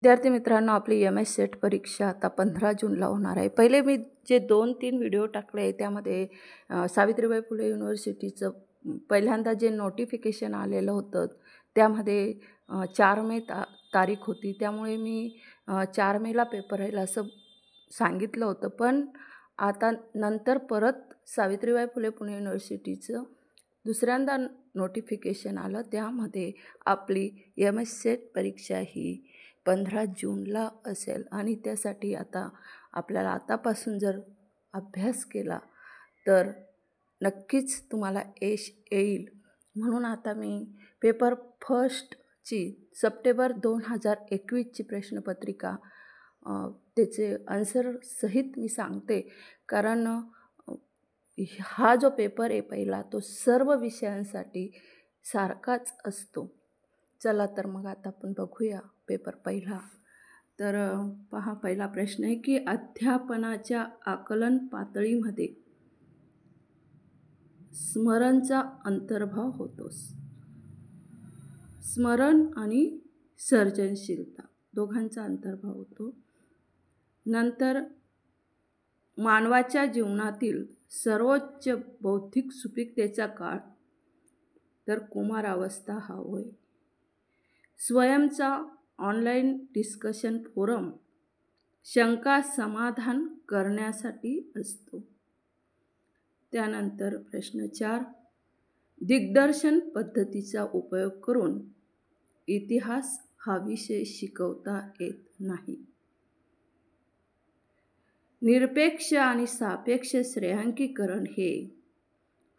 विद्यार्थी मित्रांनो, आपली एम.एस. सेट परीक्षा आता 15 जूनला होणार आहे. पहिले मी जे 2-3 व्हिडिओ टाकले त्यामध्ये सावित्रीबाई फुले युनिव्हर्सिटीचं पहिल्यांदा जे नोटिफिकेशन आलेलं होतं त्यामध्ये 4 मे तारीख होती. त्यामुळे मी 4 मेला पेपर राहील असं सांगितलं होतं. पण आता नंतर परत सावित्रीबाई फुले पुणे युनिव्हर्सिटीचं दुसऱ्यांदा नोटिफिकेशन आलं. त्यामध्ये आपली एम.एस. सेट परीक्षा ही 15 जूनला असेल आणि त्यासाठी आता आपल्याला आतापासून जर अभ्यास केला तर नक्कीच तुम्हाला यश येईल. म्हणून आता मी पेपर फर्स्टची सप्टेंबर 2021ची प्रश्नपत्रिका त्याचे आन्सर सहित मी सांगते. कारण हा जो पेपर आहे पहिला तो सर्व विषयांसाठी सारखाच असतो. चला तर मग आता आपण बघूया पेपर पहिला. तर पहा, पहिला प्रश्न आहे की अध्यापनाच्या आकलन पातळीमध्ये स्मरणचा अंतर्भाव होतो. स्मरण आणि सर्जनशीलता दोघांचा अंतर्भाव होतो. नंतर मानवाच्या जीवनातील सर्वोच्च बौद्धिक सुपीकतेचा काळ तर कुमारावस्था हा होय. स्वयंचा ऑनलाईन डिस्कशन फोरम शंका समाधान करण्यासाठी असतो. त्यानंतर प्रश्न 4, दिग्दर्शन पद्धतीचा उपयोग करून इतिहास हा विषय शिकवता येत नाही. निरपेक्ष आणि सापेक्ष श्रेयांकीकरण हे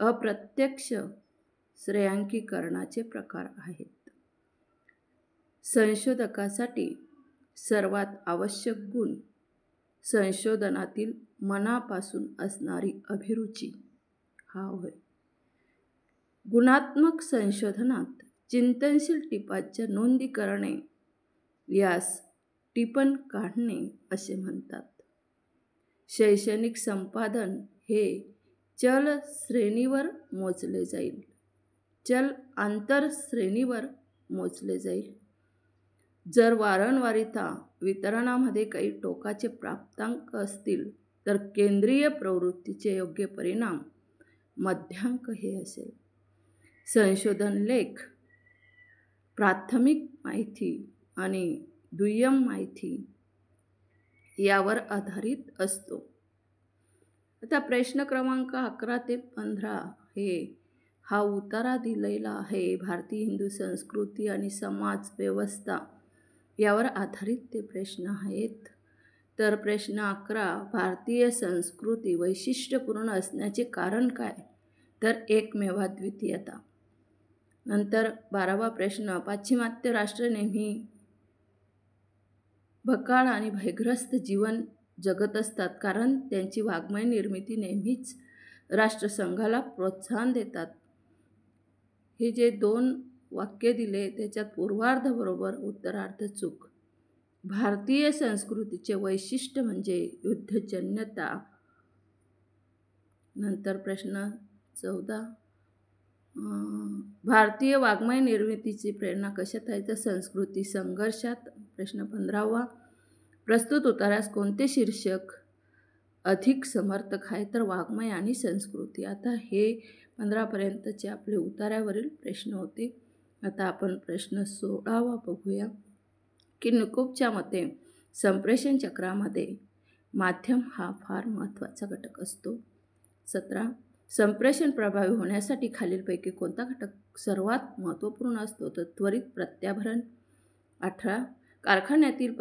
अप्रत्यक्ष श्रेयांकीकरणाचे प्रकार आहेत. संशोधकासाठी सर्वात आवश्यक गुण संशोधनातील मनापासून असणारी अभिरुची हा होय. गुणात्मक संशोधनात चिंतनशील टिपाच्या नोंदी करणे यास टिपण काढणे असे म्हणतात. शैक्षणिक संपादन हे चल श्रेणीवर मोजले जाईल. चल आंतर श्रेणीवर मोजले जाईल. जर वारंवारिता वितरणामध्ये काही टोकाचे प्राप्तांक असतील तर केंद्रीय प्रवृत्तीचे योग्य परिणाम मध्यांक हे असेल. संशोधन लेख प्राथमिक माहिती आणि दुय्यम माहिती यावर आधारित असतो. आता प्रश्न क्रमांक 11 ते 15 हा उतारा दिलेला आहे. भारतीय हिंदू संस्कृती आणि समाज व्यवस्था यावर आधारित ते प्रश्न आहेत. तर प्रश्न 11, भारतीय संस्कृती वैशिष्ट्यपूर्ण असण्याचे कारण काय? तर एकमेवाद्वितीयता. नंतर 12वा प्रश्न, पाश्चिमात्य राष्ट्र नेहमी भकाळ आणि भयग्रस्त जीवन जगत असतात कारण त्यांची वाङ्मय निर्मिती नेहमीच राष्ट्रसंघाला प्रोत्साहन देतात. हे जे 2 वाक्य दिले त्याच्यात पूर्वार्ध बरोबर, उत्तरार्ध चूक. भारतीय संस्कृतीचे वैशिष्ट्य म्हणजे युद्धजन्यता. नंतर प्रश्न 14, भारतीय वाङ्मय निर्मितीची प्रेरणा कशात आहे? तर संस्कृती संघर्षात. प्रश्न 15वा, प्रस्तुत उतारास कोणते शीर्षक अधिक समर्थक आहे? तर वाङ्मय आणि संस्कृती. आता हे 15पर्यंतचे आपले उतार्यावरील प्रश्न होते. आता आपण प्रश्न 16वा बघूया की निकोपच्या मते संप्रेषण चक्रामध्ये माध्यम हा फार महत्त्वाचा घटक असतो. 17, संप्रेषण प्रभावी होण्यासाठी खालीलपैकी कोणता घटक सर्वात महत्त्वपूर्ण असतो? तर त्वरित प्रत्याभरण. 18, कारखान्यातील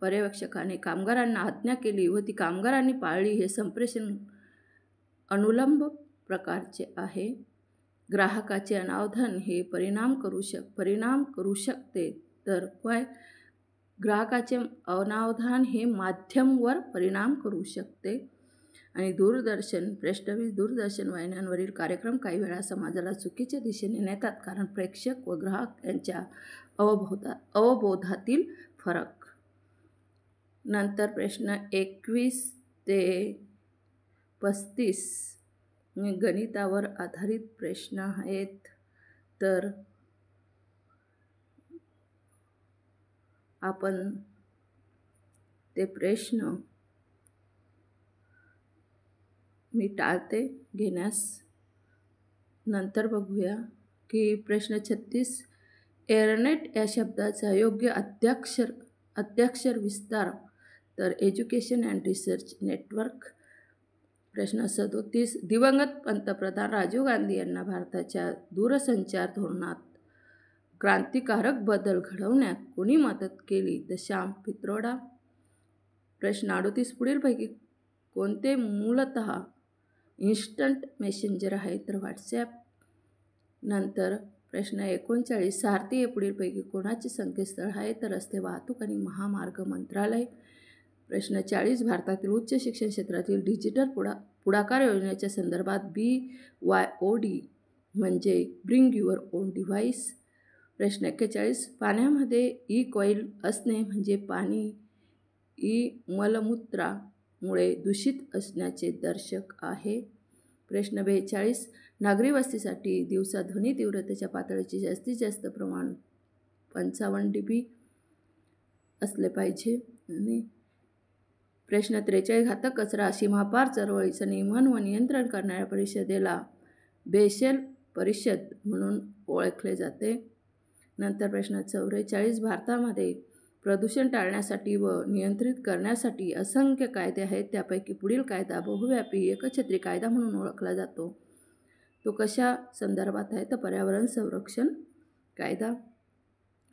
पर्यवेक्षकाने कामगारांना आज्ञा केली व ती कामगारांनी पाळली हे संप्रेषण अनुलंब प्रकारचे आहे. ग्राहकाचे अनावधान हे परिणाम करू शकते. तर काय? ग्राहकाचे अनावधान हे माध्यमवर परिणाम करू शकते. आणि दूरदर्शन. प्रश्न 20, दूरदर्शन वाहिन्यांवरील कार्यक्रम काही वेळा समाजाला चुकीच्या दिशेने नेतात कारण प्रेक्षक व ग्राहक यांच्या अवबोधातील फरक. नंतर प्रश्न 21 ते 35 गणितावर आधारित प्रश्न आहेत. तर आपण ते प्रश्न मी टाळते घेण्यास. नंतर बघूया की प्रश्न 36, एअरनेट या शब्दाचा योग्य अद्याक्षर विस्तार तर एज्युकेशन अँड रिसर्च नेटवर्क. प्रश्न 37, दिवंगत पंतप्रधान राजीव गांधी यांना भारताच्या दूरसंचार धोरणात क्रांतिकारक बदल घडवण्यात कोणी मदत केली? तर श्याम पित्रोडा. प्रश्न 38, पुढीलपैकी कोणते मूलतः इन्स्टंट मेसेंजर आहे? तर व्हॉट्सॲप. नंतर प्रश्न 39, सारथी हे पुढीलपैकी कोणाचे संकेतस्थळ आहे? तर रस्ते वाहतूक आणि महामार्ग मंत्रालय. प्रश्न 40, भारतातील उच्च शिक्षण क्षेत्रातील डिजिटल पुढाकार योजनेच्या संदर्भात BYOD म्हणजे ब्रिंग युअर ओन डिव्हाइस. प्रश्न 41, पाण्यामध्ये E-कॉईल असणे म्हणजे पाणी मलमूत्रामुळे दूषित असण्याचे दर्शक आहे. प्रश्न 42, नागरी वस्तीसाठी दिवसा ध्वनी तीव्रतेच्या पातळीचे जास्तीत जास्त प्रमाण 55 dB असले पाहिजे. आणि प्रश्न 43, घातक कचरा सीमापार चळवळीचं नियमन व नियंत्रण करणाऱ्या परिषदेला बेसेल परिषद म्हणून ओळखले जाते. नंतर प्रश्न 44, भारतामध्ये प्रदूषण टाळण्यासाठी व नियंत्रित करण्यासाठी असंख्य कायदे आहेत. त्यापैकी पुढील कायदा बहुव्यापी एकछत्री कायदा म्हणून ओळखला जातो. तो कशा संदर्भात आहे? तर पर्यावरण संरक्षण कायदा.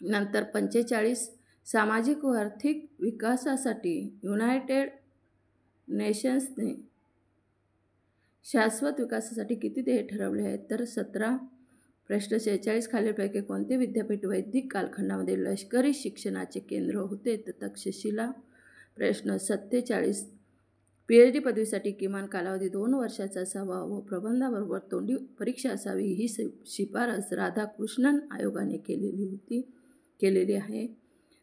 नंतर 45, सामाजिक व आर्थिक विकासासाठी युनायटेड नेशन्सने शाश्वत विकासासाठी किती ध्येय ठरवले आहेत? तर 17. प्रश्न 46, खालीलपैकी कोणते विद्यापीठ वैदिक कालखंडामध्ये लष्करी शिक्षणाचे केंद्र होते? तर तक्षशिला. प्रश्न 47, PhD पदवीसाठी किमान कालावधी 2 वर्षाचा असावा व प्रबंधाबरोबर तोंडी परीक्षा असावी ही शिफारस राधाकृष्णन आयोगाने केलेली आहे.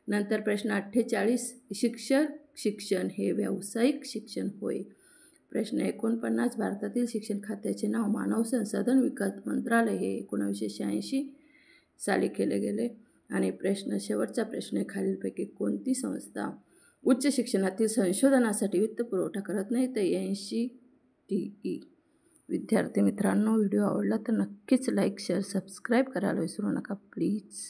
नंतर प्रश्न 48, शिक्षण हे व्यावसायिक शिक्षण होय. प्रश्न 49, भारतातील शिक्षण खात्याचे नाव मानव संसाधन विकास मंत्रालय हे 1986 साली केले गेले. आणि शेवटचा प्रश्न, खालीलपैकी कोणती संस्था उच्च शिक्षणातील संशोधनासाठी वित्तपुरवठा करत नाही? तर NCTE. विद्यार्थी मित्रांनो, व्हिडिओ आवडला तर नक्कीच लाईक, शेअर, सबस्क्राईब करायला विसरू नका प्लीज.